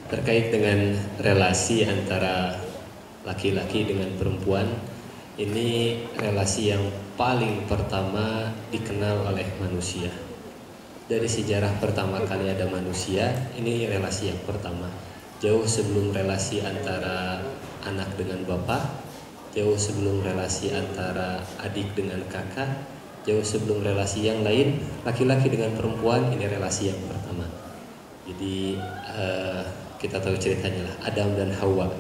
Terkait dengan relasi antara laki-laki dengan perempuan, ini relasi yang paling pertama dikenal oleh manusia. Dari sejarah pertama kali ada manusia, ini relasi yang pertama. Jauh sebelum relasi antara anak dengan bapak, jauh sebelum relasi antara adik dengan kakak, jauh sebelum relasi yang lain, laki-laki dengan perempuan, ini relasi yang pertama. Jadi kita tahu ceritanya lah, Adam dan Hawa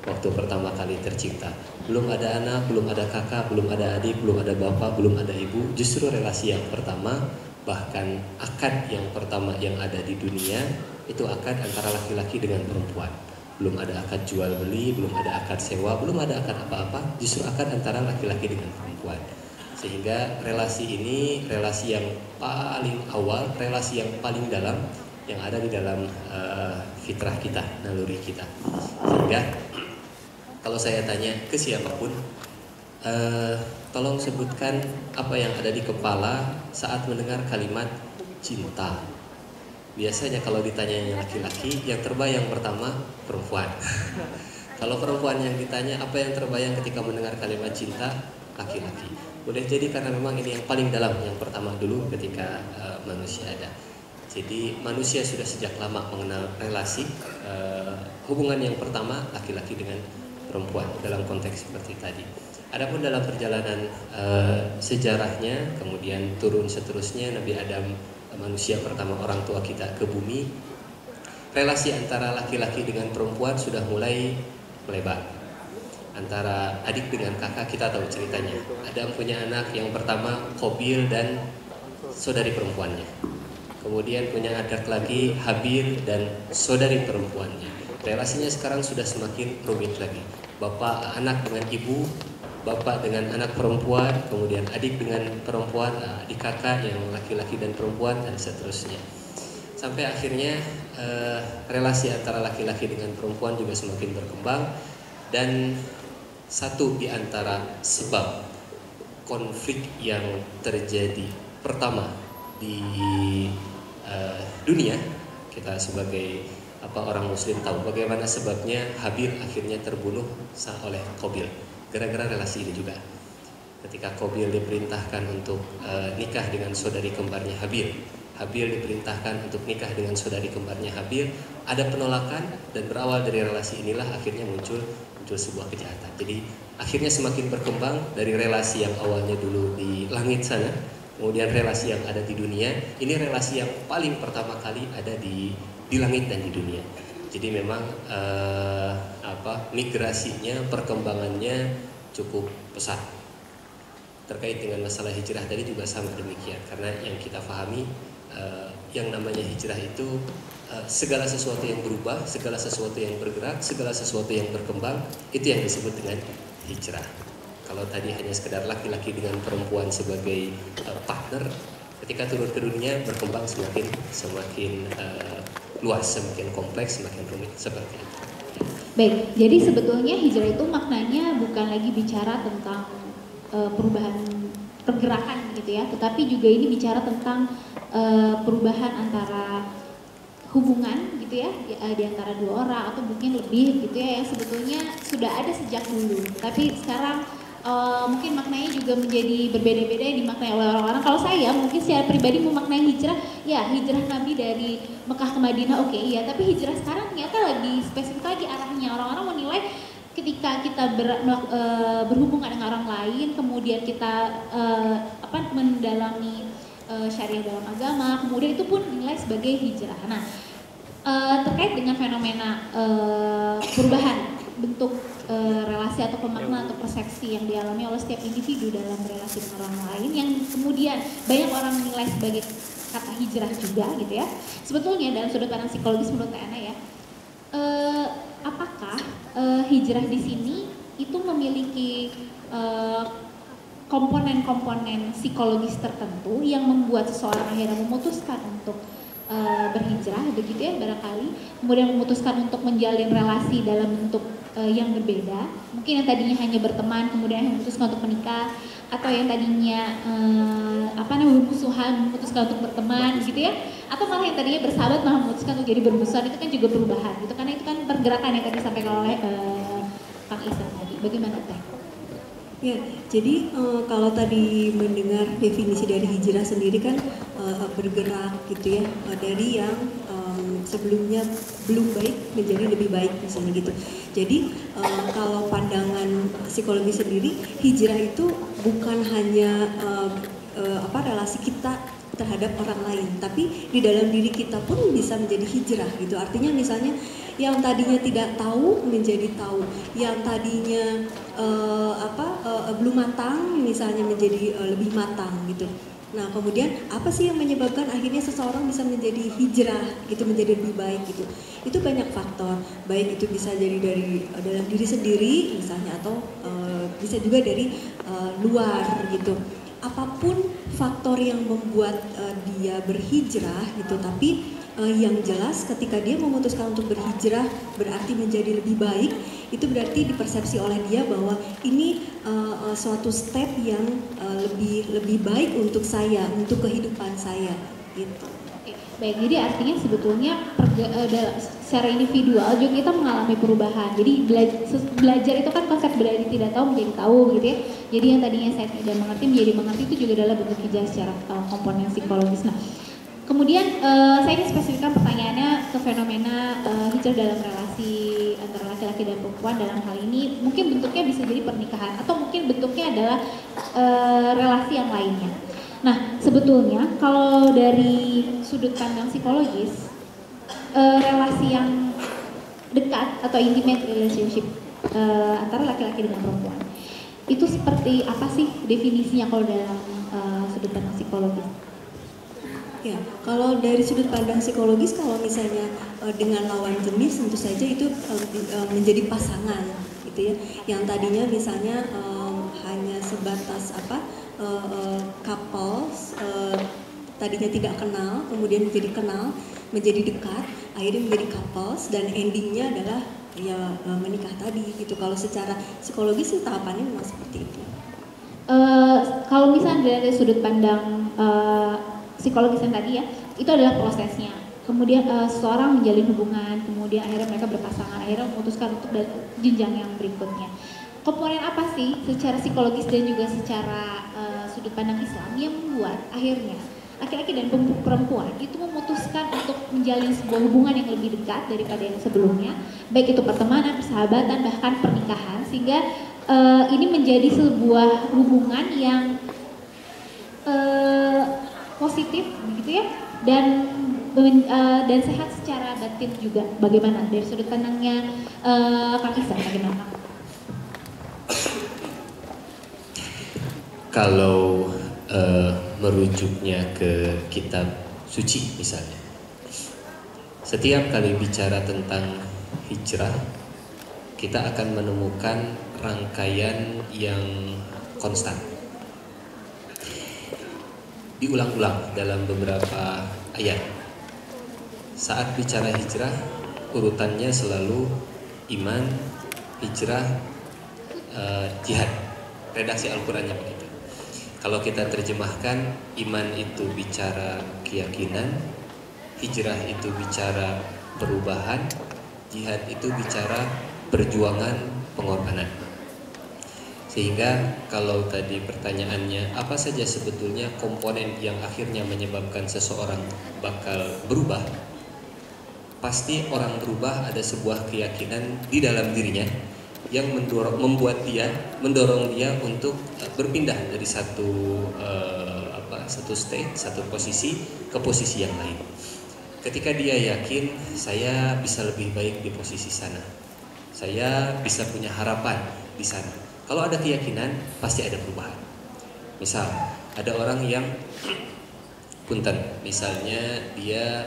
waktu pertama kali tercipta. Belum ada anak, belum ada kakak, belum ada adik, belum ada bapak, belum ada ibu. Justru relasi yang pertama, bahkan akad yang pertama yang ada di dunia, itu akad antara laki-laki dengan perempuan. Belum ada akad jual beli, belum ada akad sewa, belum ada akad apa-apa. Justru akad antara laki-laki dengan perempuan. Sehingga relasi ini relasi yang paling awal, relasi yang paling dalam, yang ada di dalam fitrah kita, naluri kita. Sehingga kalau saya tanya ke siapapun, tolong sebutkan apa yang ada di kepala saat mendengar kalimat cinta. Biasanya kalau ditanya laki-laki, yang terbayang pertama perempuan. Kalau perempuan yang ditanya apa yang terbayang ketika mendengar kalimat cinta, laki-laki. Boleh jadi karena memang ini yang paling dalam, yang pertama dulu ketika manusia ada. Jadi manusia sudah sejak lama mengenal relasi hubungan yang pertama laki-laki dengan perempuan dalam konteks seperti tadi. Adapun dalam perjalanan sejarahnya, kemudian turun seterusnya Nabi Adam, manusia pertama orang tua kita ke bumi, relasi antara laki-laki dengan perempuan sudah mulai melebar. Antara adik dengan kakak kita tahu ceritanya. Adam punya anak yang pertama Qabil dan saudari perempuannya. Kemudian punya anak lagi Habil dan saudari perempuannya. Relasinya sekarang sudah semakin rumit lagi. Bapak anak dengan ibu, bapak dengan anak perempuan, kemudian adik dengan perempuan, adik kakak yang laki-laki dan perempuan, dan seterusnya. Sampai akhirnya relasi antara laki-laki dengan perempuan juga semakin berkembang. Dan satu di antara sebab konflik yang terjadi pertama di dunia, kita sebagai orang muslim tahu bagaimana sebabnya Habil akhirnya terbunuh oleh Qabil, gara-gara relasi ini juga. Ketika Qabil diperintahkan untuk nikah dengan saudari kembarnya Habil, Habil diperintahkan untuk nikah dengan saudari kembarnya Habil, ada penolakan, dan berawal dari relasi inilah akhirnya muncul sebuah kejahatan. Jadi akhirnya semakin berkembang dari relasi yang awalnya dulu di langit sana, kemudian relasi yang ada di dunia. Ini relasi yang paling pertama kali ada di langit dan di dunia. Jadi memang migrasinya, perkembangannya cukup pesat. Terkait dengan masalah hijrah tadi juga sama demikian, karena yang kita pahami yang namanya hijrah itu segala sesuatu yang berubah, segala sesuatu yang bergerak, segala sesuatu yang berkembang, itu yang disebut dengan hijrah. Kalau tadi hanya sekedar laki-laki dengan perempuan sebagai partner, ketika turun ke dunia berkembang semakin luas, semakin kompleks, semakin rumit, seperti itu. Baik, jadi sebetulnya hijrah itu maknanya bukan lagi bicara tentang perubahan pergerakan gitu ya, tetapi juga ini bicara tentang perubahan antara hubungan gitu ya, di antara dua orang atau mungkin lebih gitu ya, yang sebetulnya sudah ada sejak dulu, tapi sekarang mungkin maknanya juga menjadi berbeda-beda yang dimaknai oleh orang-orang. Kalau saya mungkin secara pribadi memaknai hijrah, ya hijrah Nabi dari Mekah ke Madinah, oke, iya, tapi hijrah sekarang ternyata lebih spesifik lagi arahnya. Orang-orang menilai ketika kita berhubungan dengan orang lain, kemudian kita mendalami syariah dalam agama, kemudian itu pun dinilai sebagai hijrah. Nah, terkait dengan fenomena perubahan bentuk relasi atau pemakna atau persepsi yang dialami oleh setiap individu dalam relasi dengan orang lain, yang kemudian banyak orang menilai sebagai kata hijrah juga gitu ya. Sebetulnya dalam sudut pandang psikologis menurut Ana ya, apakah hijrah di sini itu memiliki komponen-komponen psikologis tertentu yang membuat seseorang akhirnya memutuskan untuk berhijrah begitu ya barangkali, kemudian memutuskan untuk menjalin relasi dalam bentuk yang berbeda, mungkin yang tadinya hanya berteman kemudian memutuskan untuk menikah, atau yang tadinya bermusuhan memutuskan untuk berteman gitu ya, atau malah yang tadinya bersahabat malah memutuskan untuk jadi bermusuhan, itu kan juga perubahan gitu, karena itu kan pergerakan yang tadi disampaikan oleh Kang Ihsan tadi. Bagaimana Teh? Ya, jadi kalau tadi mendengar definisi dari hijrah sendiri kan bergerak gitu ya, dari yang sebelumnya belum baik menjadi lebih baik misalnya gitu. Jadi kalau pandangan psikologi sendiri, hijrah itu bukan hanya relasi kita terhadap orang lain, tapi di dalam diri kita pun bisa menjadi hijrah gitu. Artinya misalnya yang tadinya tidak tahu menjadi tahu, yang tadinya belum matang misalnya menjadi lebih matang gitu. Nah kemudian apa sih yang menyebabkan akhirnya seseorang bisa menjadi hijrah gitu, menjadi lebih baik gitu? Itu banyak faktor, baik itu bisa jadi dari dalam diri sendiri misalnya, atau bisa juga dari luar gitu. Apapun faktor yang membuat dia berhijrah gitu, tapi yang jelas ketika dia memutuskan untuk berhijrah berarti menjadi lebih baik, itu berarti dipersepsi oleh dia bahwa ini suatu step yang lebih baik untuk saya, untuk kehidupan saya gitu. Oke, baik, jadi artinya sebetulnya secara individual juga kita mengalami perubahan. Jadi belajar itu kan konsep dari tidak tahu menjadi tahu gitu ya. Jadi yang tadinya saya tidak mengerti menjadi mengerti itu juga adalah bentuk hijrah secara komponen psikologis. Nah, kemudian saya ingin spesifikkan pertanyaannya ke fenomena hijrah dalam relasi antara laki-laki dan perempuan. Dalam hal ini mungkin bentuknya bisa jadi pernikahan atau mungkin bentuknya adalah relasi yang lainnya. Nah, sebetulnya kalau dari sudut pandang psikologis, relasi yang dekat atau intimate relationship antara laki-laki dengan perempuan itu seperti apa sih definisinya kalau dalam sudut pandang psikologis? Ya, kalau dari sudut pandang psikologis, kalau misalnya dengan lawan jenis tentu saja itu menjadi pasangan gitu ya. Yang tadinya misalnya hanya sebatas couples, tadinya tidak kenal, kemudian menjadi kenal, menjadi dekat, akhirnya menjadi couples, dan endingnya adalah ya menikah tadi gitu. Kalau secara psikologis sih tahapannya memang seperti itu. Kalau misalnya dari sudut pandang psikologis yang tadi ya, itu adalah prosesnya. Kemudian seseorang menjalin hubungan, kemudian akhirnya mereka berpasangan, akhirnya memutuskan untuk jenjang yang berikutnya. Komponen apa sih secara psikologis dan juga secara sudut pandang Islam yang membuat akhirnya laki-laki dan perempuan itu memutuskan untuk menjalin sebuah hubungan yang lebih dekat daripada yang sebelumnya, baik itu pertemanan, persahabatan, bahkan pernikahan, sehingga ini menjadi sebuah hubungan yang positif begitu ya, dan sehat secara batin juga. Bagaimana dari sudut pandangnya Kang Ihsan, bagaimana? Kalau merujuknya ke kitab suci misalnya, setiap kali bicara tentang hijrah kita akan menemukan rangkaian yang konstan, diulang-ulang dalam beberapa ayat. Saat bicara hijrah, urutannya selalu iman, hijrah, jihad. Redaksi Al-Qurannya begitu. Kalau kita terjemahkan, iman itu bicara keyakinan, hijrah itu bicara perubahan, jihad itu bicara perjuangan, pengorbanan. Sehingga kalau tadi pertanyaannya apa saja sebetulnya komponen yang akhirnya menyebabkan seseorang bakal berubah, pasti orang berubah ada sebuah keyakinan di dalam dirinya yang mendorong dia untuk berpindah dari satu state, satu posisi ke posisi yang lain. Ketika dia yakin saya bisa lebih baik di posisi sana, saya bisa punya harapan di sana. Kalau ada keyakinan, pasti ada perubahan. Misal, ada orang yang misalnya dia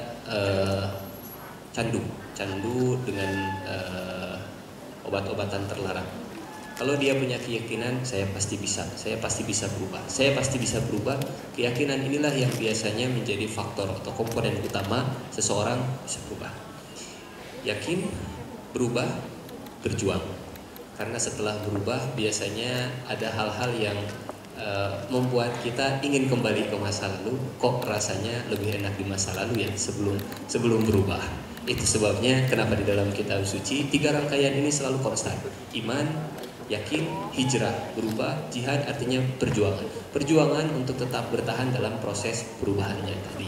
candu dengan obat-obatan terlarang. Kalau dia punya keyakinan, saya pasti bisa berubah. Keyakinan inilah yang biasanya menjadi faktor atau komponen utama seseorang bisa berubah. Yakin, berubah, berjuang. Karena setelah berubah biasanya ada hal-hal yang membuat kita ingin kembali ke masa lalu. Kok rasanya lebih enak di masa lalu ya sebelum berubah. Itu sebabnya kenapa di dalam kitab suci 3 rangkaian ini selalu konstan. Iman, yakin, hijrah, berubah, jihad artinya perjuangan. Perjuangan untuk tetap bertahan dalam proses perubahannya tadi.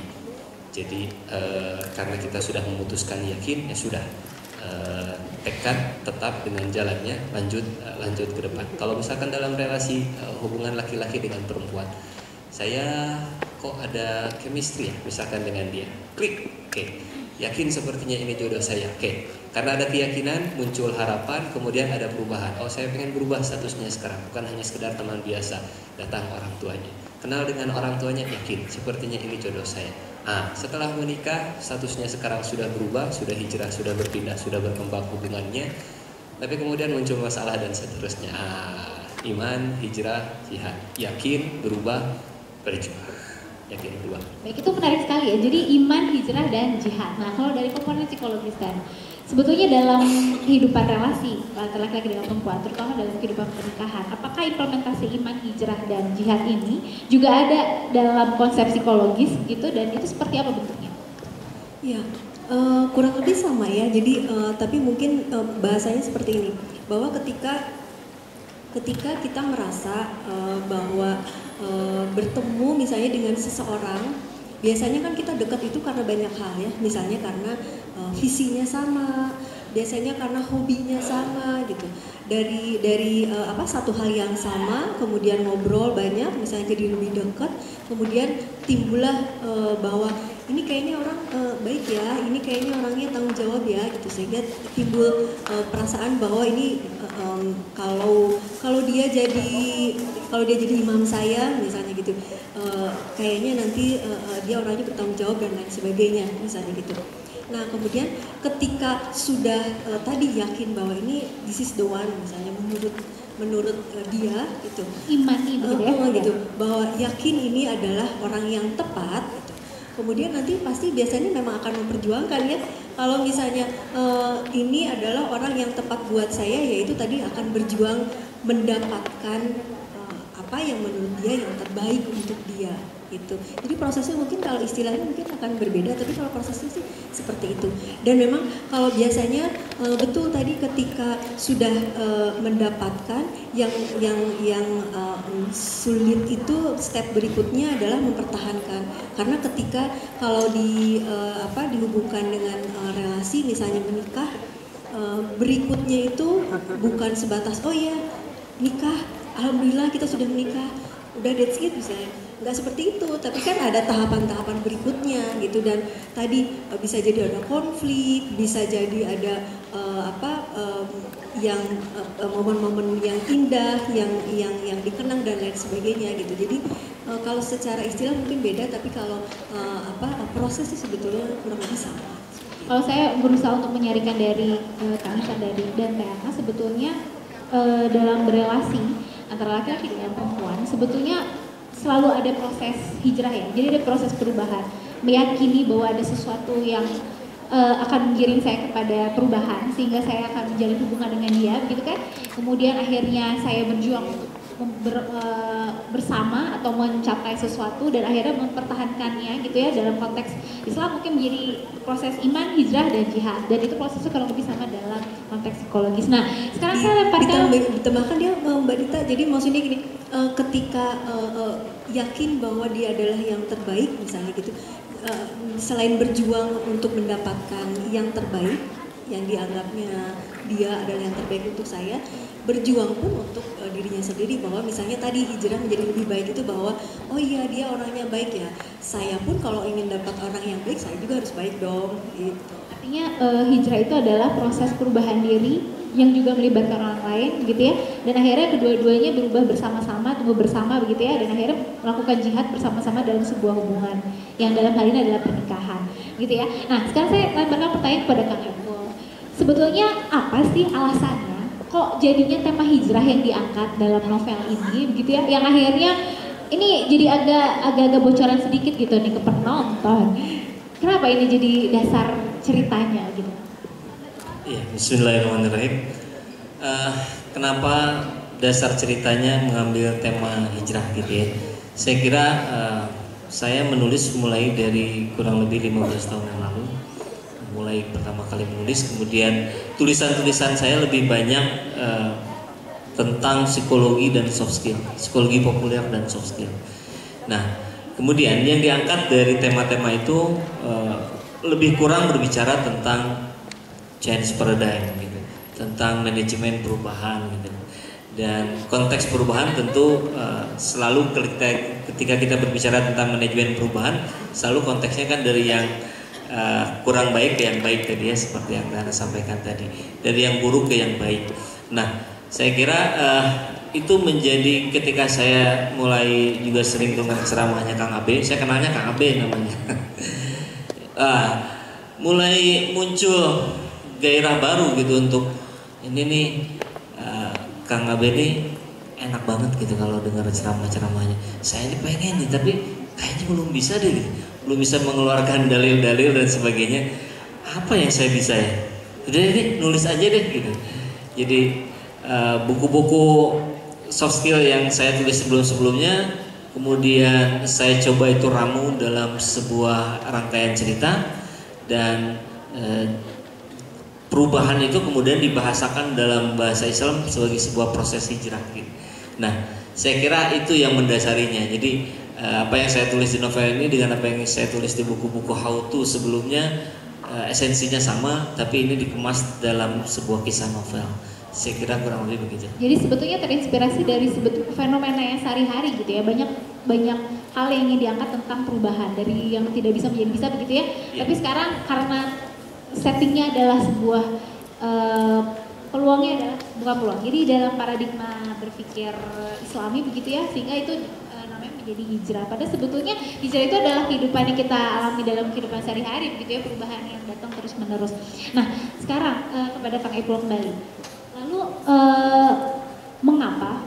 Jadi karena kita sudah memutuskan yakin, ya sudah, tekad tetap dengan jalannya, lanjut ke depan. Kalau misalkan dalam relasi hubungan laki-laki dengan perempuan, saya kok ada chemistry ya, misalkan dengan dia, klik, oke. Yakin sepertinya ini jodoh saya, oke. Karena ada keyakinan, muncul harapan, kemudian ada perubahan. Oh, saya pengen berubah statusnya sekarang, bukan hanya sekedar teman biasa. Datang orang tuanya, kenal dengan orang tuanya, yakin sepertinya ini jodoh saya. Setelah menikah, statusnya sekarang sudah berubah, sudah hijrah, sudah berpindah, sudah berkembang hubungannya. Tapi kemudian muncul masalah dan seterusnya. Iman, hijrah, jihad, yakin, berubah, berjuang. Yakin berubah. Baik, itu menarik sekali ya. Jadi iman, hijrah, dan jihad. Nah, kalau dari komponen psikologis kan, sebetulnya dalam kehidupan relasi antara laki-laki dengan perempuan, terutama dalam kehidupan pernikahan, apakah implementasi iman, hijrah, dan jihad ini juga ada dalam konsep psikologis gitu, dan itu seperti apa bentuknya? Ya, kurang lebih sama ya. Jadi tapi mungkin bahasanya seperti ini, bahwa ketika kita merasa bahwa bertemu misalnya dengan seseorang, biasanya kan kita dekat itu karena banyak hal ya, misalnya karena visinya sama, biasanya karena hobinya sama gitu. Dari satu hal yang sama, kemudian ngobrol banyak, misalnya jadi lebih dekat, kemudian timbullah bahwa ini kayaknya orang baik ya, ini kayaknya orangnya tanggung jawab ya gitu, sehingga timbul perasaan bahwa ini kalau dia jadi imam saya misalnya gitu, kayaknya nanti dia orangnya bertanggung jawab dan lain sebagainya misalnya gitu. Nah kemudian ketika sudah tadi yakin bahwa ini this is the one misalnya menurut dia gitu, Imani gitu, bahwa yakin ini adalah orang yang tepat gitu. Kemudian nanti pasti biasanya memang akan memperjuangkan ya, kalau misalnya ini adalah orang yang tepat buat saya, yaitu tadi akan berjuang mendapatkan apa yang menurut dia yang terbaik untuk dia gitu. Jadi prosesnya mungkin kalau istilahnya mungkin akan berbeda, tapi kalau prosesnya sih seperti itu. Dan memang kalau biasanya betul tadi ketika sudah mendapatkan yang sulit itu, step berikutnya adalah mempertahankan. Karena ketika kalau dihubungkan dengan relasi misalnya menikah, berikutnya itu bukan sebatas oh ya nikah, alhamdulillah kita sudah menikah, udah that's it misalnya. Nggak seperti itu, tapi kan ada tahapan-tahapan berikutnya gitu. Dan tadi bisa jadi ada konflik, bisa jadi ada momen-momen yang indah, yang dikenang dan lain sebagainya gitu. Jadi kalau secara istilah mungkin beda, tapi kalau prosesnya sebetulnya kurang lebih sama. Kalau saya berusaha untuk menyarikan dari Kak Anissa dan Teh Ana, sebetulnya dalam berelasi antara laki-laki dengan perempuan sebetulnya selalu ada proses hijrah ya. Jadi ada proses perubahan, meyakini bahwa ada sesuatu yang akan mengiring saya kepada perubahan sehingga saya akan menjalin hubungan dengan dia, gitu kan. Kemudian akhirnya saya berjuang untuk bersama atau mencapai sesuatu dan akhirnya mempertahankannya gitu ya. Dalam konteks Islam mungkin menjadi proses iman, hijrah, dan jihad, dan itu prosesnya kurang lebih sama dalam konteks psikologis. Nah sekarang saya lemparkan ditambahkan dia Mbak Dita, jadi maksudnya gini, ketika yakin bahwa dia adalah yang terbaik misalnya gitu, selain berjuang untuk mendapatkan yang terbaik yang dianggapnya dia adalah yang terbaik untuk saya, berjuang pun untuk dirinya sendiri, bahwa misalnya tadi hijrah menjadi lebih baik itu bahwa oh iya dia orangnya baik ya, saya pun kalau ingin dapat orang yang baik saya juga harus baik dong gitu. Artinya hijrah itu adalah proses perubahan diri yang juga melibatkan orang lain gitu ya, dan akhirnya kedua-duanya berubah bersama-sama, tumbuh bersama begitu ya, dan akhirnya melakukan jihad bersama-sama dalam sebuah hubungan yang dalam hal ini adalah pernikahan gitu ya. Nah sekarang saya lemparkan pertanyaan kepada Kang Epul, sebetulnya apa sih alasannya kok jadinya tema hijrah yang diangkat dalam novel ini begitu ya, yang akhirnya ini jadi agak bocoran sedikit gitu nih ke penonton, kenapa ini jadi dasar ceritanya gitu? Iya, bismillahirrahmanirrahim. Kenapa dasar ceritanya mengambil tema hijrah gitu ya. Saya kira saya menulis mulai dari kurang lebih 15 tahun yang lalu. Mulai pertama kali menulis, kemudian tulisan-tulisan saya lebih banyak tentang psikologi dan soft skill, psikologi populer dan soft skill. Nah, kemudian yang diangkat dari tema-tema itu lebih kurang berbicara tentang change paradigm gitu, tentang manajemen perubahan gitu. Dan konteks perubahan tentu selalu ketika kita berbicara tentang manajemen perubahan, selalu konteksnya kan dari yang kurang baik ke yang baik tadi ya, seperti yang Anda sampaikan tadi, dari yang buruk ke yang baik. Nah, saya kira itu menjadi ketika saya mulai juga sering dengar ceramahnya Kang Abe, saya kenalnya Kang Abe namanya. Mulai muncul gairah baru gitu untuk ini nih, Kang Abe ini enak banget gitu kalau dengar ceramah-ceramahnya. Saya ini pengen nih, tapi kayaknya belum bisa deh gitu. Belum bisa mengeluarkan dalil-dalil dan sebagainya. Apa yang saya bisa ya? Udah deh, nulis aja deh gitu. Jadi buku-buku soft skill yang saya tulis sebelum-sebelumnya, kemudian saya coba itu ramu dalam sebuah rangkaian cerita, dan perubahan itu kemudian dibahasakan dalam bahasa Islam sebagai sebuah proses hijrah gitu. Nah, saya kira itu yang mendasarinya. Jadi apa yang saya tulis di novel ini dengan apa yang saya tulis di buku-buku how to sebelumnya esensinya sama, tapi ini dikemas dalam sebuah kisah novel. Saya kira kurang lebih begitu. Jadi sebetulnya terinspirasi dari fenomena yang sehari-hari gitu ya. Banyak hal yang ingin diangkat tentang perubahan dari yang tidak bisa menjadi bisa begitu ya. Tapi sekarang karena settingnya adalah sebuah peluangnya adalah bukan peluang. Jadi dalam paradigma berpikir Islami begitu ya, sehingga itu namanya menjadi hijrah. Padahal sebetulnya hijrah itu adalah kehidupan yang kita alami dalam kehidupan sehari-hari begitu ya, perubahan yang datang terus menerus. Nah, sekarang kepada Kang Epul kembali. Lalu mengapa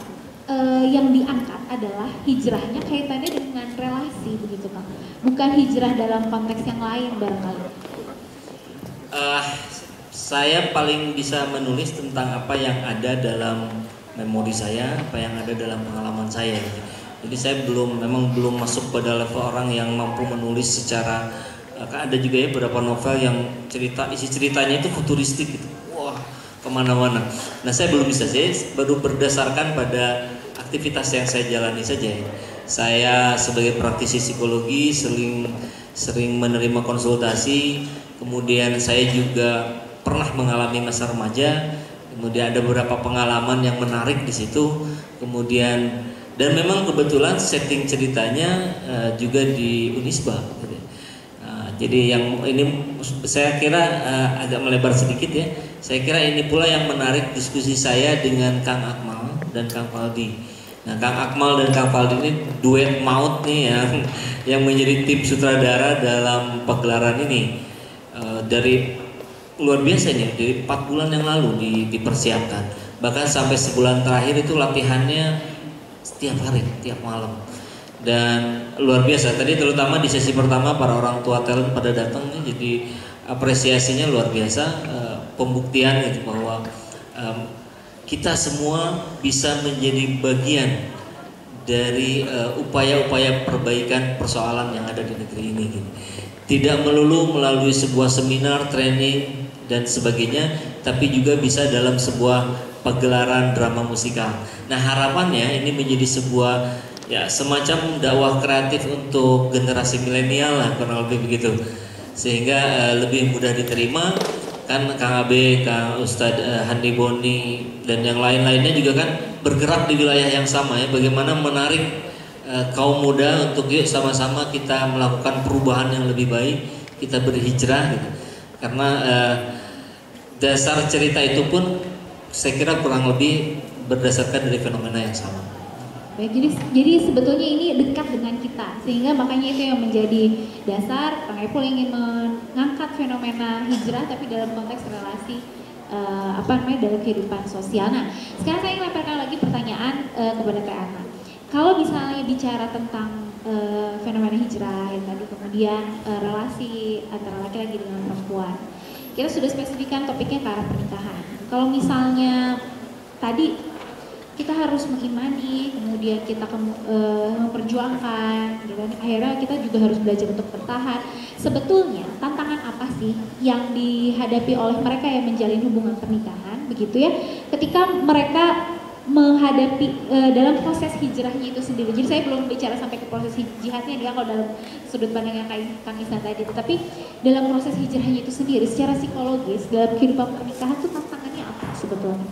yang diangkat adalah hijrahnya kaitannya dengan relasi begitu Kang? Bukan hijrah dalam konteks yang lain barangkali. Saya paling bisa menulis tentang apa yang ada dalam memori saya, apa yang ada dalam pengalaman saya. Jadi saya memang belum masuk pada level orang yang mampu menulis secara kan ada juga ya beberapa novel yang isi ceritanya itu futuristik gitu. Wah, kemana-mana. Nah, saya belum bisa, saya baru berdasarkan pada aktivitas yang saya jalani saja ya. Saya sebagai praktisi psikologi sering menerima konsultasi. Kemudian saya juga pernah mengalami masa remaja, kemudian ada beberapa pengalaman yang menarik di situ, kemudian dan memang kebetulan setting ceritanya juga di Unisba. Jadi yang ini saya kira agak melebar sedikit ya. Saya kira ini pula yang menarik diskusi saya dengan Kang Akmal dan Kang Faldi. Nah, Kang Akmal dan Kang Faldi ini duet maut nih yang menjadi tim sutradara dalam pagelaran ini. Dari luar biasa nih, dari 4 bulan yang lalu dipersiapkan, bahkan sampai sebulan terakhir itu latihannya setiap hari, tiap malam, dan luar biasa. Tadi terutama di sesi pertama para orang tua talent pada datang nih, jadi apresiasinya luar biasa, pembuktian gitu bahwa kita semua bisa menjadi bagian dari upaya-upaya perbaikan persoalan yang ada di negeri ini gitu. Tidak melulu melalui sebuah seminar, training dan sebagainya, tapi juga bisa dalam sebuah pagelaran drama musikal. Nah, harapannya ini menjadi sebuah ya semacam dakwah kreatif untuk generasi milenial lah, kurang lebih begitu, sehingga lebih mudah diterima. Kan Kang Abe, Kang Ustadz Handi Boni dan yang lain-lainnya juga kan bergerak di wilayah yang sama ya, bagaimana menarik kaum muda untuk yuk sama-sama kita melakukan perubahan yang lebih baik, kita berhijrah gitu. Karena dasar cerita itu pun saya kira kurang lebih berdasarkan dari fenomena yang sama. Baik, jadi sebetulnya ini dekat dengan kita, sehingga makanya itu yang menjadi dasar Kang Epul ingin mengangkat fenomena hijrah tapi dalam konteks relasi dalam kehidupan sosial. Nah, sekarang saya ingin lemparkan lagi pertanyaan kepada Teh Ana. Kalau misalnya bicara tentang fenomena hijrah yang tadi, kemudian relasi antara laki-laki dengan perempuan, kita sudah spesifikkan topiknya ke arah pernikahan. Kalau misalnya tadi kita harus mengimani, kemudian kita memperjuangkan, gitu kan. Akhirnya kita juga harus belajar untuk bertahan. Sebetulnya tantangan apa sih yang dihadapi oleh mereka yang menjalin hubungan pernikahan, begitu ya, ketika mereka menghadapi dalam proses hijrahnya itu sendiri. Jadi saya belum bicara sampai ke proses jihadnya dia kalau dalam sudut pandang yang Kang Ihsan tadi, tetapi dalam proses hijrahnya itu sendiri secara psikologis dalam kehidupan pernikahan itu tantangannya apa sebetulnya?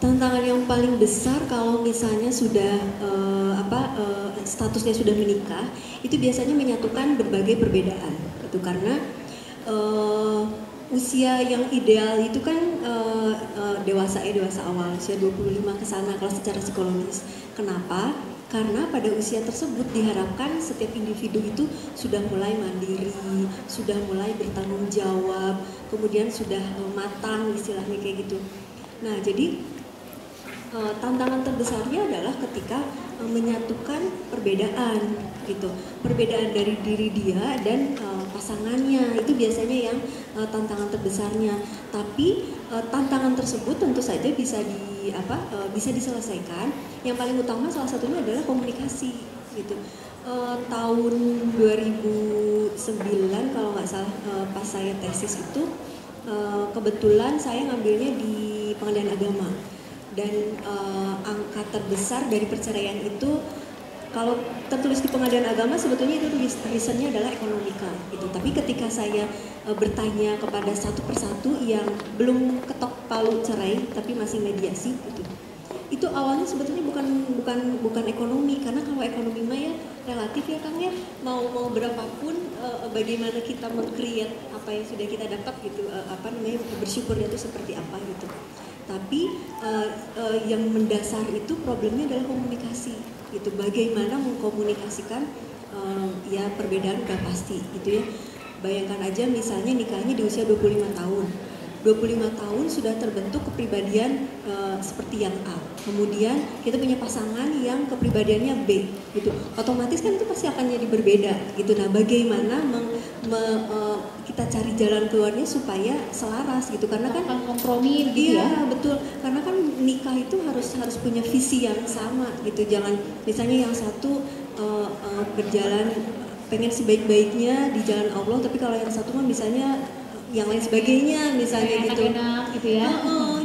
Tantangan yang paling besar kalau misalnya sudah statusnya sudah menikah, itu biasanya menyatukan berbagai perbedaan. Itu karena usia yang ideal itu kan dewasa awal, usia 25 ke sana kalau secara psikologis. Kenapa? Karena pada usia tersebut diharapkan setiap individu itu sudah mulai mandiri, sudah mulai bertanggung jawab, kemudian sudah matang istilahnya kayak gitu. Nah, jadi tantangan terbesarnya adalah ketika menyatukan perbedaan gitu, perbedaan dari diri dia dan pasangannya, itu biasanya yang tantangan terbesarnya. Tapi tantangan tersebut tentu saja bisa diselesaikan. Yang paling utama salah satunya adalah komunikasi gitu. Tahun 2009 kalau nggak salah, pas saya tesis itu kebetulan saya ngambilnya di Pengadilan Agama. Dan angka terbesar dari perceraian itu kalau tertulis di Pengadilan Agama sebetulnya itu reasonnya adalah ekonomika gitu. Tapi ketika saya bertanya kepada satu persatu yang belum ketok palu cerai tapi masih mediasi gitu, itu awalnya sebetulnya bukan ekonomi, karena kalau ekonomi mah ya relatif ya Kang ya, mau berapapun bagaimana kita meng-create apa yang sudah kita dapat gitu, bersyukurnya itu seperti apa gitu. Tapi yang mendasar itu problemnya adalah komunikasi gitu, bagaimana mengkomunikasikan ya perbedaan udah pasti gitu ya. Bayangkan aja misalnya nikahnya di usia 25 tahun 25 tahun sudah terbentuk kepribadian seperti yang A, kemudian kita punya pasangan yang kepribadiannya B gitu, otomatis kan itu pasti akan jadi berbeda gitu. Nah, bagaimana kita cari jalan keluarnya supaya selaras gitu, karena kan kompromi gitu ya. Iya betul, karena kan nikah itu harus punya visi yang sama gitu. Jangan misalnya yang satu berjalan pengen sebaik-baiknya di jalan Allah, tapi kalau yang satu mah misalnya yang lain sebagainya misalnya gitu. Enak gitu ya.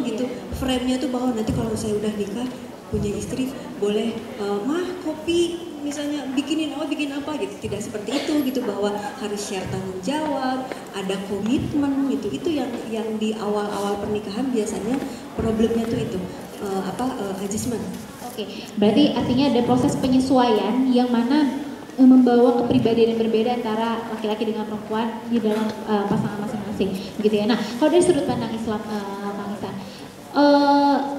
Gitu. Frame-nya tuh bahwa nanti kalau saya udah nikah punya istri boleh mah kopi misalnya bikin apa gitu. Tidak seperti itu gitu, bahwa harus share tanggung jawab, ada komitmen gitu. Itu yang di awal-awal pernikahan biasanya problemnya tuh itu adjustment. Oke, berarti artinya ada proses penyesuaian yang mana membawa kepribadian yang berbeda antara laki-laki dengan perempuan di dalam pasangan masing-masing, gitu ya. Nah, kalau dari sudut pandang Islam, Kang Ihsan,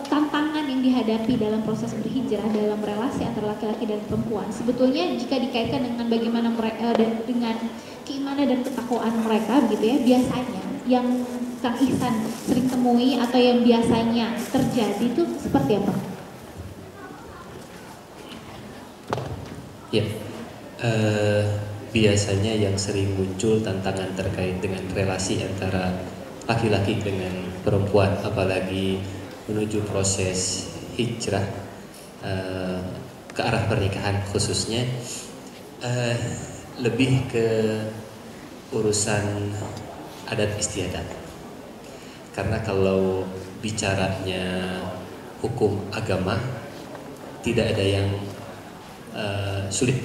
tantangan yang dihadapi dalam proses berhijrah dalam relasi antara laki-laki dan perempuan, sebetulnya jika dikaitkan dengan bagaimana mereka dengan keimanan dan ketakwaan mereka, gitu ya, biasanya yang Kang Ihsan sering temui atau yang biasanya terjadi itu seperti apa? Ya. Biasanya yang sering muncul tantangan terkait dengan relasi antara laki-laki dengan perempuan, apalagi menuju proses hijrah ke arah pernikahan khususnya, lebih ke urusan adat istiadat. Karena kalau bicaranya hukum agama, tidak ada yang sulit.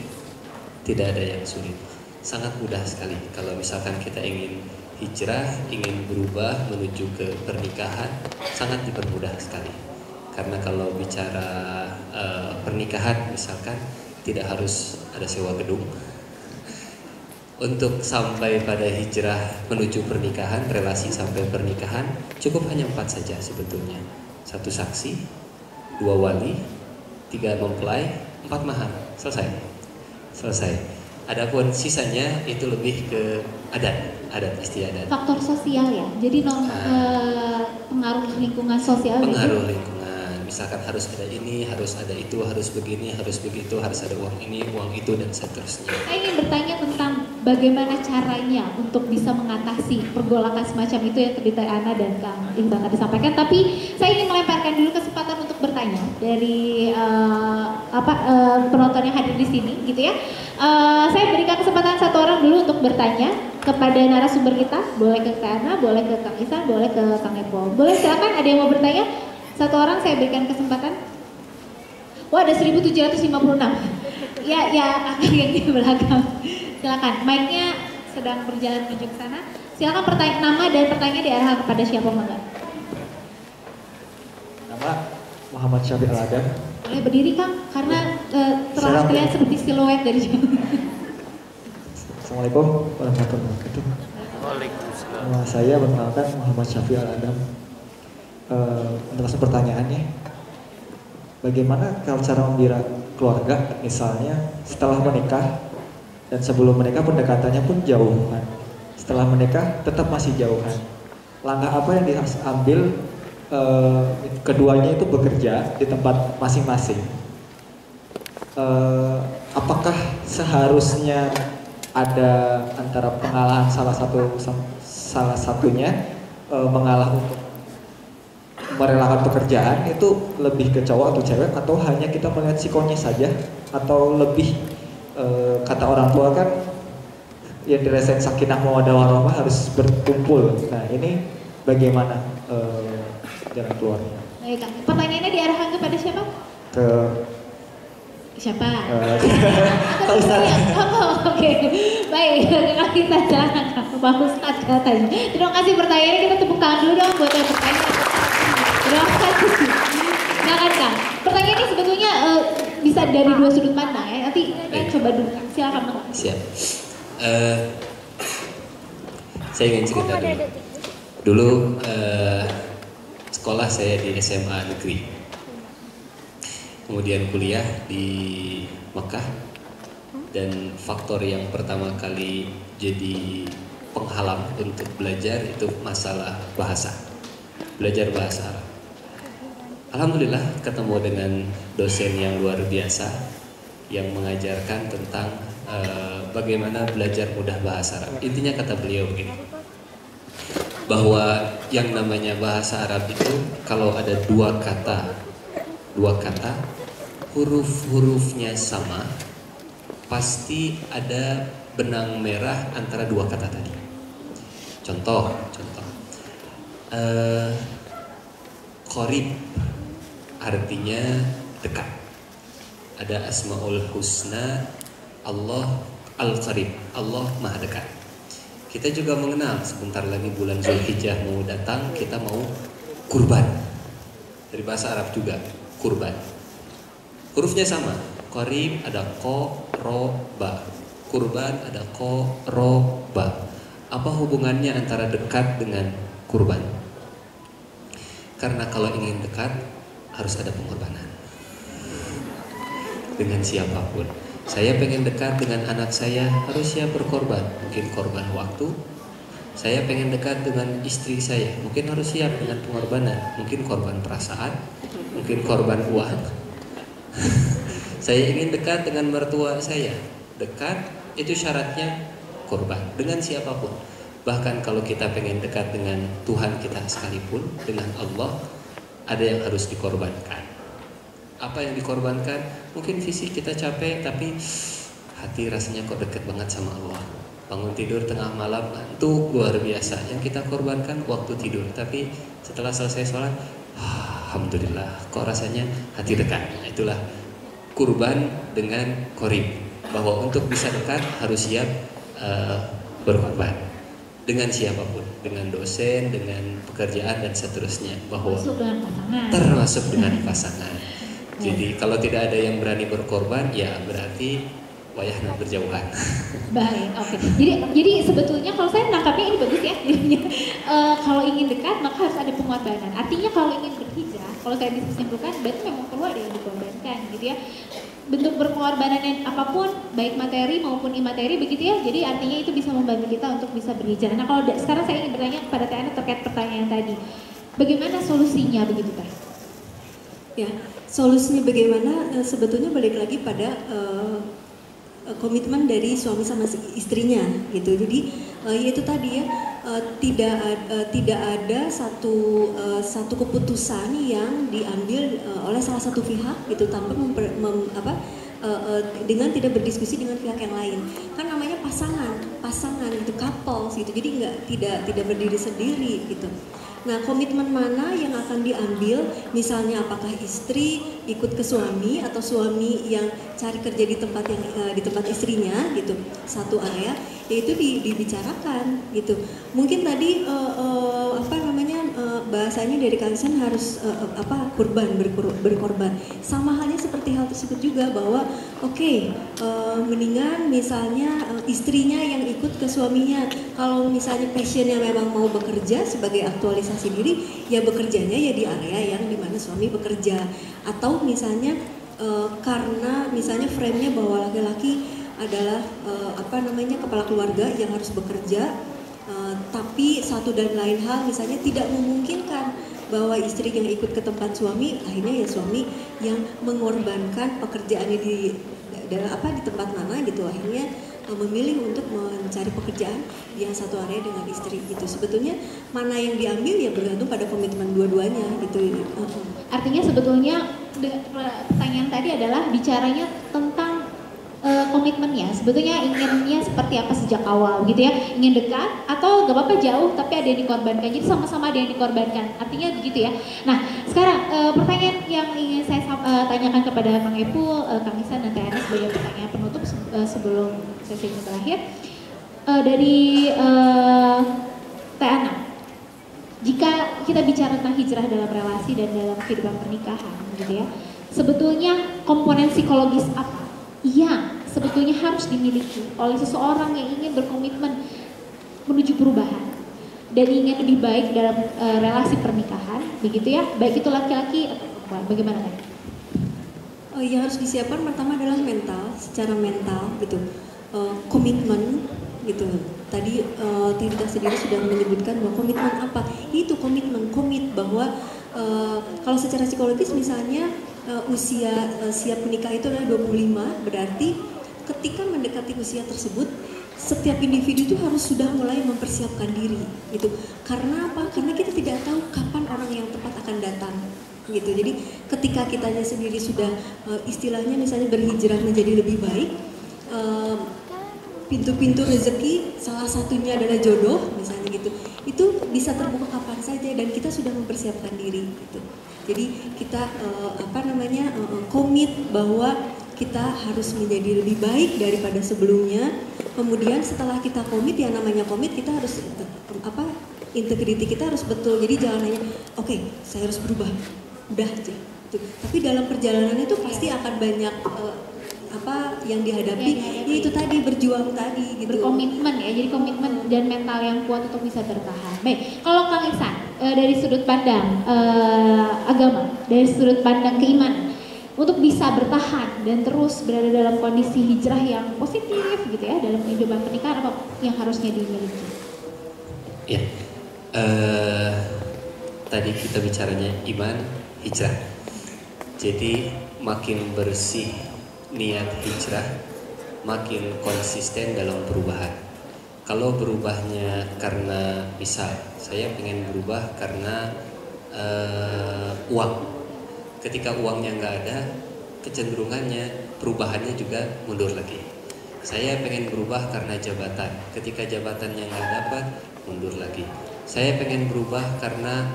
Tidak ada yang sulit, sangat mudah sekali. Kalau misalkan kita ingin hijrah, ingin berubah menuju ke pernikahan, sangat dipermudah sekali. Karena kalau bicara pernikahan misalkan, tidak harus ada sewa gedung. Untuk sampai pada hijrah menuju pernikahan, relasi sampai pernikahan, cukup hanya 4 saja sebetulnya. 1 saksi, 2 wali, 3 mempelai, 4 mahar, selesai. Adapun sisanya itu lebih ke adat istiadat. Faktor sosial ya. Jadi pengaruh lingkungan sosial. Pengaruh lingkungan. Misalkan harus ada ini, harus ada itu, harus begini, harus begitu, harus ada uang ini, uang itu, dan seterusnya. Saya ingin bertanya tentang bagaimana caranya untuk bisa mengatasi pergolakan semacam itu yang tadi Teh Ana dan Kang Iqbal tadi sampaikan. Tapi saya ingin melemparkan dulu kesempatan untuk bertanya dari penonton yang hadir di sini, gitu ya. Saya berikan kesempatan satu orang dulu untuk bertanya kepada narasumber kita. Boleh ke Teh Ana, boleh ke Kang Ihsan, boleh ke Kang Epol. Boleh, silakan, ada yang mau bertanya? Satu orang saya berikan kesempatan. Wah, ada 1756. Ya, akan yang di belakang. Silakan, mic-nya sedang berjalan menuju ke sana. Silakan nama dan pertanyaan diarahkan kepada siapa, Mangga? Nama Muhammad Syafiq Al-Adam. Boleh berdiri, Kang, karena terlihat terlihat seperti siluet dari jauh. Assalamualaikum warahmatullahi wabarakatuh. Waalaikumsalam. Nama saya perkenalkan Muhammad Syafiq Al-Adam. Untuk langsung pertanyaannya, bagaimana kalau cara membina keluarga, misalnya setelah menikah dan sebelum menikah pendekatannya pun jauhan, setelah menikah tetap masih jauhan. Langkah apa yang diambil keduanya itu bekerja di tempat masing-masing? Apakah seharusnya ada antara pengalahan salah satunya mengalah untuk merelakan pekerjaan, itu lebih ke cowok atau cewek, atau hanya kita melihat sikonya saja, atau lebih kata orang tua kan yang dirasain sakinah mawaddah warahmah harus berkumpul. Nah, ini bagaimana jalan keluarnya? Baik, Kang. Pertanyaannya diarahkan kepada siapa? Ke Siapa? Pak Ustadz. Oke. Baik, kita silakan Pak Ustadz katanya. Terima kasih pertanyaannya, kita tepuk tangan dulu dong buat yang bertanya. Terima kasih. Silakan, Kang. Pertanyaan ini sebetulnya bisa dari dua sudut pandang ya. Nanti kita coba dulu. Silakan, Bang. Siap. Saya ingin cerita dulu. Dulu sekolah saya di SMA negeri. Kemudian kuliah di Mekah, dan faktor yang pertama kali jadi penghalang untuk belajar itu masalah bahasa, belajar bahasa Arab. Alhamdulillah ketemu dengan dosen yang luar biasa yang mengajarkan tentang bagaimana belajar mudah bahasa Arab. Intinya kata beliau begini, bahwa yang namanya bahasa Arab itu kalau ada dua kata huruf-hurufnya sama, pasti ada benang merah antara dua kata tadi. Contoh Qorib artinya dekat. Ada Asmaul Husna, Allah Al-Qarib, Allah Maha Dekat. Kita juga mengenal sebentar lagi bulan Zulhijjah mau datang, kita mau kurban. Dari bahasa Arab juga kurban. Hurufnya sama. Qorib ada ko, ro, ba. Kurban ada ko, ro, ba. Apa hubungannya antara dekat dengan kurban? Karena kalau ingin dekat harus ada pengorbanan. Dengan siapapun. Saya pengen dekat dengan anak saya, harus siap berkorban. Mungkin korban waktu. Saya pengen dekat dengan istri saya, mungkin harus siap dengan pengorbanan. Mungkin korban perasaan, mungkin korban uang. Saya ingin dekat dengan mertua saya. Dekat itu syaratnya korban dengan siapapun. Bahkan kalau kita pengen dekat dengan Tuhan kita sekalipun, dengan Allah, ada yang harus dikorbankan. Apa yang dikorbankan? Mungkin fisik kita capek, tapi hati rasanya kok dekat banget sama Allah. Bangun tidur tengah malam ngantuk luar biasa. Yang kita korbankan waktu tidur, tapi setelah selesai sholat, alhamdulillah, kok rasanya hati dekat. Nah, itulah kurban dengan qorib. Bahwa untuk bisa dekat harus siap berkorban dengan siapapun, dengan dosen, dengan pekerjaan dan seterusnya. Bahwa termasuk dengan pasangan. Jadi kalau tidak ada yang berani berkorban, ya berarti wayahna berjauhan. Baik, oke. Jadi sebetulnya kalau saya menangkapnya ini bagus ya. Kalau ingin dekat maka harus ada pengorbanan. Artinya kalau ingin berhijrah, kalau saya bisa simpulkan, berarti memang perlu ada yang dikorbankan, gitu ya. Bentuk berpengorbanan yang apapun, baik materi maupun imateri, begitu ya. Jadi artinya itu bisa membantu kita untuk bisa berhijrah. Nah, kalau sekarang saya ingin bertanya kepada Teh Ana terkait pertanyaan tadi, bagaimana solusinya begitu, Teh? Ya, solusinya bagaimana? Sebetulnya balik lagi pada komitmen dari suami sama istrinya gitu. Jadi yaitu tadi ya, tidak ada satu keputusan yang diambil oleh salah satu pihak gitu tanpa dengan tidak berdiskusi dengan pihak yang lain. Kan namanya pasangan gitu, couples gitu. Jadi tidak berdiri sendiri gitu. Nah, komitmen mana yang akan diambil? Misalnya apakah istri ikut ke suami atau suami yang cari kerja di tempat istrinya gitu, satu area, yaitu dibicarakan gitu. Mungkin tadi bahasanya dari Kansen harus berkorban. Sama halnya seperti hal tersebut juga bahwa mendingan misalnya istrinya yang ikut ke suaminya. Kalau misalnya passionnya memang mau bekerja sebagai aktualisasi diri, ya bekerjanya ya di area yang dimana suami bekerja. Atau misalnya karena misalnya frame-nya bahwa laki-laki adalah kepala keluarga yang harus bekerja, tapi satu dan lain hal misalnya tidak memungkinkan bahwa istri yang ikut ke tempat suami, akhirnya ya suami yang mengorbankan pekerjaannya di tempat mana gitu, akhirnya memilih untuk mencari pekerjaan yang satu area dengan istri gitu. Sebetulnya mana yang diambil ya bergantung pada komitmen dua-duanya gitu. Artinya sebetulnya pertanyaan tadi adalah bicaranya tentang komitmennya. Sebetulnya inginnya seperti apa sejak awal gitu ya, ingin dekat atau gak apa-apa jauh tapi ada yang dikorbankan, jadi sama-sama ada yang dikorbankan, artinya begitu ya. Nah sekarang pertanyaan yang ingin saya tanyakan kepada Kang Epul, Kang Ihsan dan Teh Ana sebagai pertanyaan penutup sebelum sesi ini terakhir, dari Teh Ana, jika kita bicara tentang hijrah dalam relasi dan dalam kehidupan pernikahan gitu ya, sebetulnya komponen psikologis apa yang sebetulnya harus dimiliki oleh seseorang yang ingin berkomitmen menuju perubahan dan ingin lebih baik dalam relasi pernikahan, begitu ya, baik itu laki-laki atau perempuan, bagaimana kan? Yang harus disiapkan pertama adalah secara mental gitu, komitmen gitu. Tadi Teh Rita sendiri sudah menyebutkan bahwa komitmen apa? Itu komit bahwa kalau secara psikologis misalnya usia siap menikah itu adalah 25, berarti ketika mendekati usia tersebut setiap individu itu harus sudah mulai mempersiapkan diri gitu. Karena apa? Karena kita tidak tahu kapan orang yang tepat akan datang gitu. Jadi ketika kitanya sendiri sudah istilahnya misalnya berhijrah menjadi lebih baik, pintu-pintu rezeki salah satunya adalah jodoh misalnya gitu, itu bisa terbuka kapan saja dan kita sudah mempersiapkan diri gitu. Jadi kita komit bahwa kita harus menjadi lebih baik daripada sebelumnya. Kemudian setelah kita komit, yang namanya komit kita harus integriti kita harus betul. Jadi jangan hanya saya harus berubah, udah aja gitu. Tapi dalam perjalanan itu pasti akan banyak yang dihadapi, itu tadi berjuang tadi gitu. Berkomitmen ya, jadi komitmen dan mental yang kuat untuk bisa bertahan. Baik, kalau Kang Ihsan dari sudut pandang agama, dari sudut pandang keimanan, untuk bisa bertahan dan terus berada dalam kondisi hijrah yang positif gitu ya dalam kehidupan pernikahan, apa yang harusnya dimiliki? Ya, tadi kita bicaranya iman, hijrah. Jadi makin bersih niat hijrah, makin konsisten dalam perubahan. Kalau berubahnya karena misal saya pengen berubah karena uang, ketika uangnya nggak ada, kecenderungannya perubahannya juga mundur lagi. Saya pengen berubah karena jabatan, ketika jabatannya nggak dapat, mundur lagi. Saya pengen berubah karena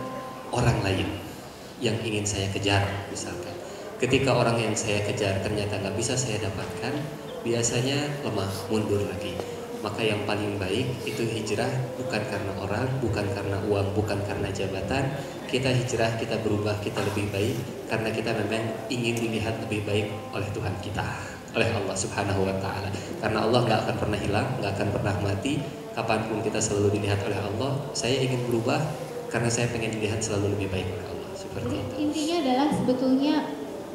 orang lain yang ingin saya kejar misalkan. Ketika orang yang saya kejar ternyata nggak bisa saya dapatkan, biasanya lemah, mundur lagi. Maka yang paling baik itu hijrah bukan karena orang, bukan karena uang, bukan karena jabatan. Kita hijrah, kita berubah, kita lebih baik karena kita memang ingin dilihat lebih baik oleh Tuhan kita, oleh Allah Subhanahu wa Ta'ala. Karena Allah nggak akan pernah hilang, nggak akan pernah mati. Kapanpun kita selalu dilihat oleh Allah. Saya ingin berubah karena saya pengen dilihat selalu lebih baik oleh Allah. Seperti itu. Intinya adalah sebetulnya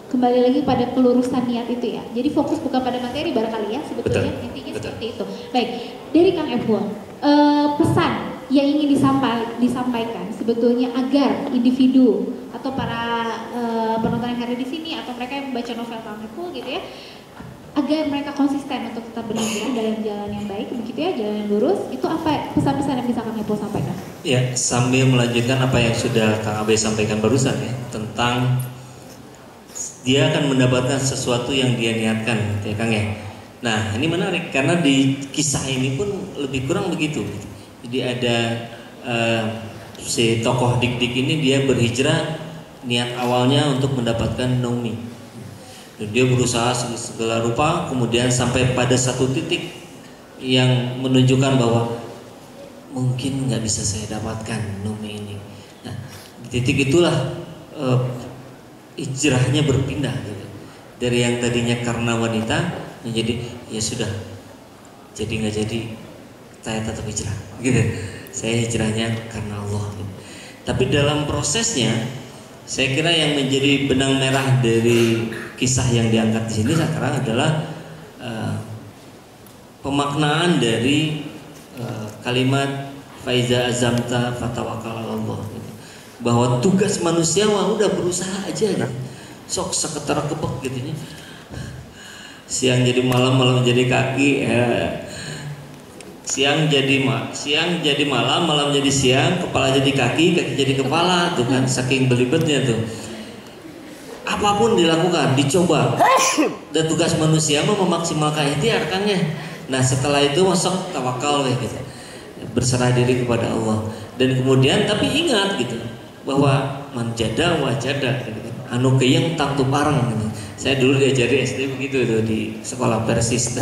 kembali lagi pada kelurusan niat itu ya. Jadi fokus bukan pada materi barangkali ya, sebetulnya betul, intinya betul. Seperti itu. Baik, dari Kang Epul, pesan yang ingin disampaikan sebetulnya agar individu atau para penonton yang hadir di sini atau mereka yang membaca novel Kang Epul gitu ya, agar mereka konsisten untuk tetap berhijrah dalam jalan yang baik, begitu ya, jalan yang lurus. Itu apa pesan-pesan yang bisa Kang Epul sampaikan? Ya, sambil melanjutkan apa yang sudah Kang Abe sampaikan barusan ya, tentang dia akan mendapatkan sesuatu yang dia niatkan, ya Kang ya. Nah, ini menarik karena di kisah ini pun lebih kurang begitu. Jadi ada si tokoh Dik-Dik ini dia berhijrah, niat awalnya untuk mendapatkan Naomi. Dan dia berusaha segala rupa, kemudian sampai pada satu titik yang menunjukkan bahwa mungkin nggak bisa saya dapatkan Naomi ini. Nah, di titik itulah hijrahnya berpindah gitu. Dari yang tadinya karena wanita menjadi ya sudah, jadi nggak jadi, saya tetap hijrah gitu. Saya hijrahnya karena Allah gitu. Tapi dalam prosesnya saya kira yang menjadi benang merah dari kisah yang diangkat di sini sekarang adalah pemaknaan dari kalimat faiza azamta fatawakal Allah gitu. Bahwa tugas manusia udah berusaha aja gitu. Sok seketar kebek gitu ya. Siang jadi malam, malam jadi kaki, siang jadi malam, malam jadi siang, kepala jadi kaki, kaki jadi kepala, tuh kan saking belibetnya tuh. Apapun dilakukan, dicoba. Dan tugas manusia memaksimalkan ikhtiar kan ya. Nah setelah itu masuk tawakal gitu, berserah diri kepada Allah. Dan kemudian tapi ingat gitu bahwa manjada wajada gitu. Anu keyeng tak tupareng gitu. Saya dulu diajari SD begitu tuh di sekolah Persis.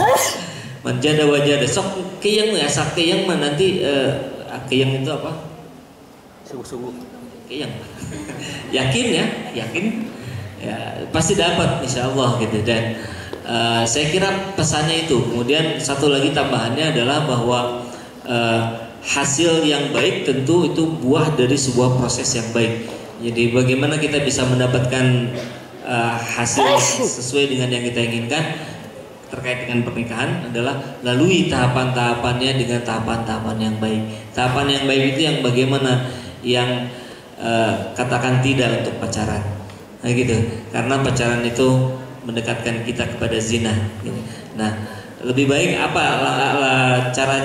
Manjada wajada sok keyeng ya, sak keyeng mah nanti keyeng itu apa? Sungguh-sungguh. Keyeng. Yakin ya, yakin. Ya, pasti dapat insya Allah gitu. Dan saya kira pesannya itu. Kemudian satu lagi tambahannya adalah bahwa hasil yang baik tentu itu buah dari sebuah proses yang baik. Jadi bagaimana kita bisa mendapatkan hasil sesuai dengan yang kita inginkan terkait dengan pernikahan adalah lalui tahapan-tahapannya dengan tahapan-tahapan yang baik. Tahapan yang baik itu yang bagaimana, yang katakan tidak untuk pacaran. Nah gitu, karena pacaran itu mendekatkan kita kepada zina gitu. Nah lebih baik apa cara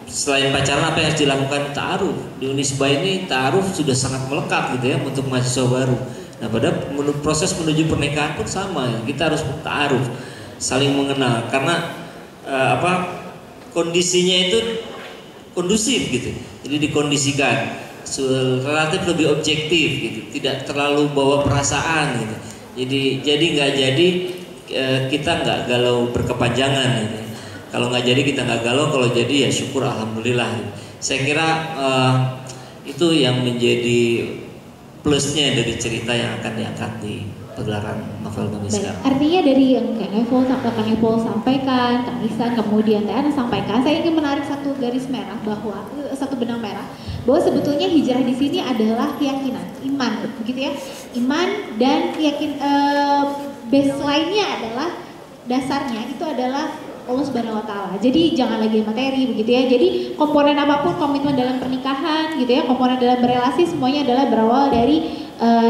selain pacaran apa yang harus dilakukan? Ta'aruf. Di Unisba ini ta'aruf sudah sangat melekat gitu ya untuk mahasiswa baru. Nah pada proses menuju pernikahan pun sama, kita harus ta'aruf, saling mengenal karena kondisinya itu kondusif gitu. Jadi dikondisikan relatif lebih objektif gitu, tidak terlalu bawa perasaan gitu. Jadi nggak jadi kita nggak galau berkepanjangan gitu. Kalau nggak jadi kita nggak galau, kalau jadi ya syukur alhamdulillah gitu. Saya kira itu yang menjadi plusnya dari cerita yang akan diangkat di pegelaran novel Bumi sekarang. Artinya dari yang Kang Epul sampaikan, Kang Ihsan, kemudian Teh Ana sampaikan, saya ingin menarik satu garis merah bahwa satu benang merah bahwa sebetulnya hijrah di sini adalah keyakinan, iman, begitu ya, iman dan baseline-nya adalah dasarnya itu adalah Allah Subhanahu Wa Taala. Jadi jangan lagi materi, begitu ya. Jadi komponen apapun komitmen dalam pernikahan, gitu ya, komponen dalam berelasi semuanya adalah berawal dari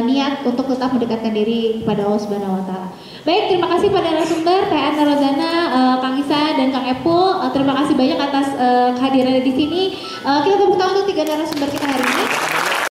niat untuk tetap mendekatkan diri kepada Allah Subhanahu Wa Taala. Baik, terima kasih pada narasumber Teh Ana Rozana, Kang Ihsan dan Kang Epul. Terima kasih banyak atas kehadirannya di sini. Kita tepuk tangan untuk 3 narasumber kita hari ini.